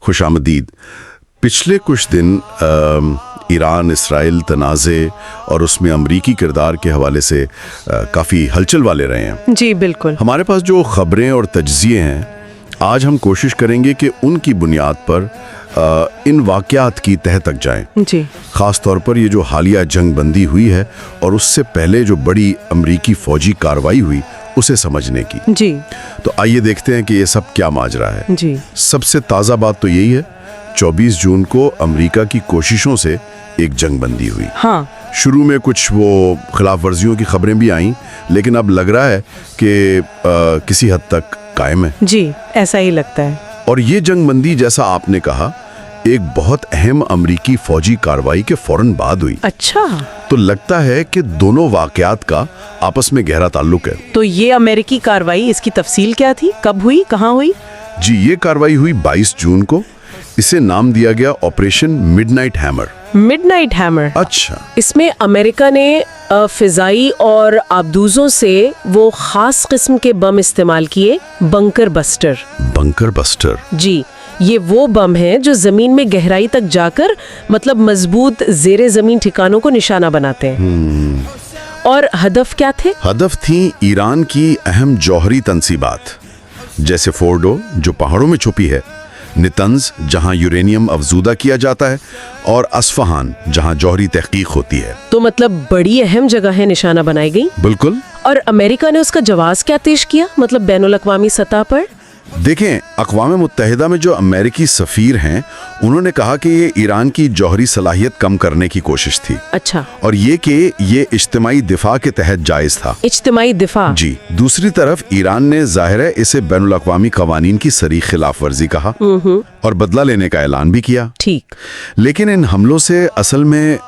खुश आमदीद। पिछले कुछ दिन ईरान इसराइल तनाज़े और उसमें अमरीकी किरदार के हवाले से काफ़ी हलचल वाले रहे हैं। जी बिल्कुल। हमारे पास जो खबरें और तज्ज़िये हैं, आज हम कोशिश करेंगे कि उनकी बुनियाद पर इन वाक़यात की तह तक जाएं। जी। ख़ास तौर पर ये जो हालिया जंग बंदी हुई है और उससे पहले जो बड़ी अमरीकी फ़ौजी कार्रवाई हुई उसे समझने की। जी। तो आइए देखते हैं कि ये सब क्या माजरा है। जी। सबसे ताज़ा बात तो यही है, 24 जून को अमेरिका की कोशिशों से एक जंग बंदी हुई। हाँ। शुरू में कुछ वो खिलाफ वर्जियों की खबरें भी आईं, लेकिन अब लग रहा है कि किसी हद तक कायम है। जी, ऐसा ही लगता है। और ये जंग बंदी, जैसा आपने कहा, एक बहुत अहम अमरीकी फौजी कार्रवाई के फौरन बाद हुई। अच्छा। तो लगता है कि दोनों वाकयात का आपस में गहरा ताल्लुक है। तो ये अमेरिकी कार्रवाई, इसकी तफसील क्या थी, कब हुई, कहाँ हुई? जी, ये कार्रवाई हुई 22 जून को। इसे नाम दिया गया operation midnight hammer. Midnight hammer. अच्छा। इसमें अमेरिका ने फिजाई और आबदूजों से वो खास किस्म के बम इस्तेमाल किए, बंकर बस्टर। Bunker buster. जी, ये वो बम हैं जो जमीन में गहराई तक जाकर मतलब मजबूत जेरे जमीन ठिकानों को निशाना बनाते हैं। और हदफ क्या थे? हदफ थी ईरान की अहम जौहरी तंसीबात, जैसे फोर्डो जो पहाड़ों में छुपी है, नितंज जहां यूरेनियम अफजूदा किया जाता है, और अस्फहान जहां जौहरी तहकीक होती है। तो मतलब बड़ी अहम जगह है निशाना बनाई गई। बिल्कुल। और अमेरिका ने उसका जवाब क्या पेश किया, मतलब बैनुल अक़वामी सतह पर? देखें, अक़वाम मुत्तहिदा में जो अमेरिकी सफ़ीर हैं, उन्होंने कहा कि ये ईरान की जौहरी सलाहियत कम करने की कोशिश थी। अच्छा। और ये कि ये इज्तिमाई दिफा के तहत जायज़ था। इज्तिमाई दिफा। जी। दूसरी तरफ ईरान ने जाहिर है इसे बैनुल अक़वामी क़वानीन की सरीख खिलाफ वर्जी कहा और बदला लेने का ऐलान भी किया। ठीक। लेकिन इन हमलों से असल में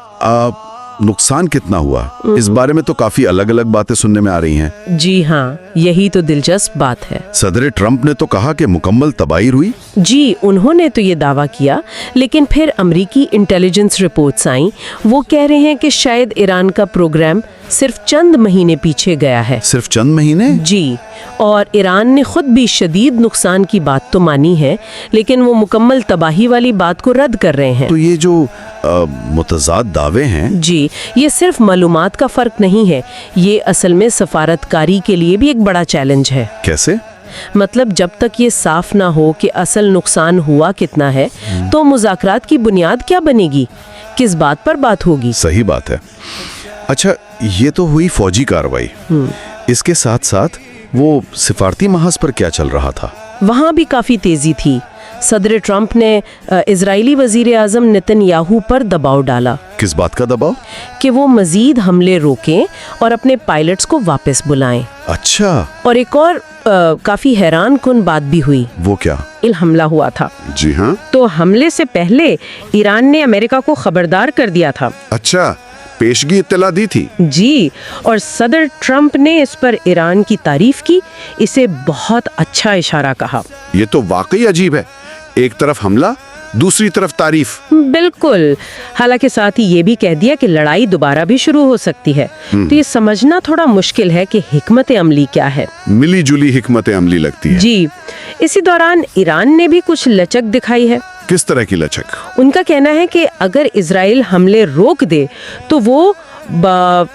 नुकसान कितना हुआ, इस बारे में तो काफी अलग अलग बातें सुनने में आ रही हैं। जी हाँ, यही तो दिलचस्प बात है। सदर ट्रंप ने तो कहा कि मुकम्मल तबाही हुई। जी, उन्होंने तो ये दावा किया, लेकिन फिर अमरीकी इंटेलिजेंस रिपोर्ट्स आईं, वो कह रहे हैं कि शायद ईरान का प्रोग्राम सिर्फ चंद महीने पीछे गया है। सिर्फ चंद महीने? जी। और ईरान ने खुद भी शदीद नुकसान की बात तो मानी है, लेकिन वो मुकम्मल तबाही वाली बात को रद्द कर रहे हैं। तो ये जो मुतज़ाद दावे हैं, जी, ये सिर्फ मालूमात का फर्क नहीं है, ये असल में सफारतकारी के लिए भी एक बड़ा चैलेंज है। कैसे? मतलब जब तक ये साफ ना हो कि असल नुकसान हुआ कितना है, तो मुज़ाकरात की बुनियाद क्या बनेगी, किस बात पर बात होगी? सही बात है। अच्छा, ये तो हुई फौजी कार्रवाई। इसके साथ साथ वो सिफारती महाज पर क्या चल रहा था? वहाँ भी काफ़ी तेज़ी थी। सदर ट्रंप ने इजरायली वजीर आज़म नेतन्याहू पर दबाव डाला। किस बात का दबाव? कि वो मजीद हमले रोकें और अपने पायलट्स को वापस बुलाएं। अच्छा। और एक और काफ़ी हैरान कुन बात भी हुई। वो क्या? हमला हुआ था। जी हाँ। तो हमले से पहले ईरान ने अमेरिका को खबरदार कर दिया था। अच्छा, पेशगी इत्तला दी थी। जी, और सदर ट्रंप ने इस पर ईरान की तारीफ की, इसे बहुत अच्छा इशारा कहा। ये तो वाकई अजीब है, एक तरफ हमला, दूसरी तरफ तारीफ। बिल्कुल। हालांकि साथ ही ये भी कह दिया कि लड़ाई दोबारा भी शुरू हो सकती है। तो ये समझना थोड़ा मुश्किल है कि हिकमत अमली क्या है। मिली जुली हिकमत अमली लगती है। जी। इसी दौरान ईरान ने भी कुछ लचक दिखाई है। किस तरह की लचक? उनका कहना है कि अगर इजराइल हमले रोक दे तो वो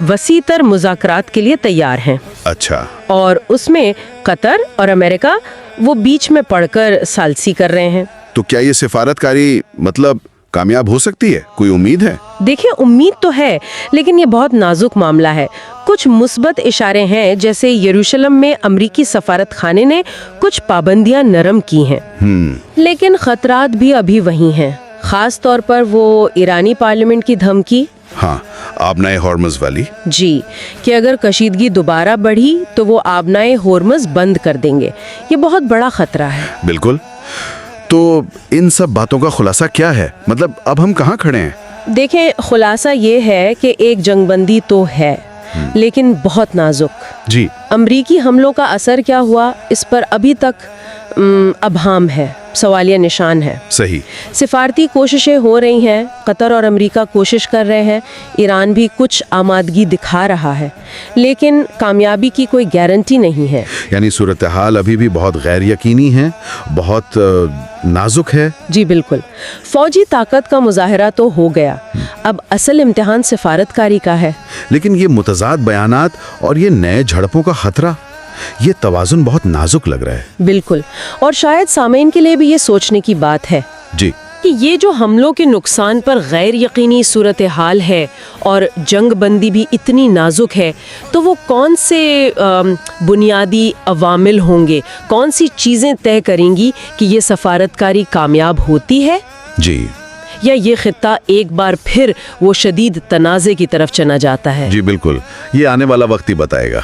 वसीतर मुज़ाकरात के लिए तैयार हैं। अच्छा। और उसमें कतर और अमेरिका वो बीच में पड़कर सालसी कर रहे हैं। तो क्या ये सिफारतकारी मतलब कामयाब हो सकती है? कोई उम्मीद है? देखिए, उम्मीद तो है, लेकिन ये बहुत नाजुक मामला है। कुछ मुस्बत इशारे हैं, जैसे यरूशलेम में अमरीकी सफारत खाने ने कुछ पाबंदियां नरम की हैं। लेकिन खतरात भी अभी वही हैं, खास तौर पर वो ईरानी पार्लियामेंट की धमकी। हाँ, आबनाए हॉर्मज़ वाली। जी, कि अगर कशीदगी दोबारा बढ़ी तो वो आबनाए हॉर्मज़ बंद कर देंगे। ये बहुत बड़ा खतरा है। बिल्कुल। तो इन सब बातों का खुलासा क्या है? मतलब अब हम कहाँ खड़े हैं? देखें, खुलासा ये है कि एक जंगबंदी तो है, लेकिन बहुत नाजुक। जी। अमरीकी हमलों का असर क्या हुआ, इस पर अभी तक ابہام ہے، سوالیہ نشان ہے۔ صحیح۔ سفارتی کوششیں ہو رہی ہیں، قطر اور امریکہ کوشش کر رہے ہیں، ایران بھی کچھ آمادگی دکھا رہا ہے، لیکن کامیابی کی کوئی گارنٹی نہیں ہے۔ یعنی صورتحال ابھی بھی بہت غیر یقینی ہے، بہت نازک ہے۔ جی بالکل۔ فوجی طاقت کا مظاہرہ تو ہو گیا، اب اصل امتحان سفارتکاری کا ہے۔ لیکن یہ متضاد بیانات اور یہ نئے جھڑپوں کا خطرہ، یہ توازن بہت نازک لگ رہا ہے۔ بالکل، اور شاید سامعین کے لیے بھی یہ سوچنے کی بات ہے جی کہ یہ جو حملوں کے نقصان پر غیر یقینی صورتحال ہے اور جنگ بندی بھی اتنی نازک ہے، تو وہ کون سے بنیادی عوامل ہوں گے، کون سی چیزیں طے کریں گی کہ یہ سفارتکاری کامیاب ہوتی ہے جی یا یہ خطہ ایک بار پھر وہ شدید تنازع کی طرف چلا جاتا ہے؟ جی بالکل، یہ آنے والا وقت ہی بتائے گا۔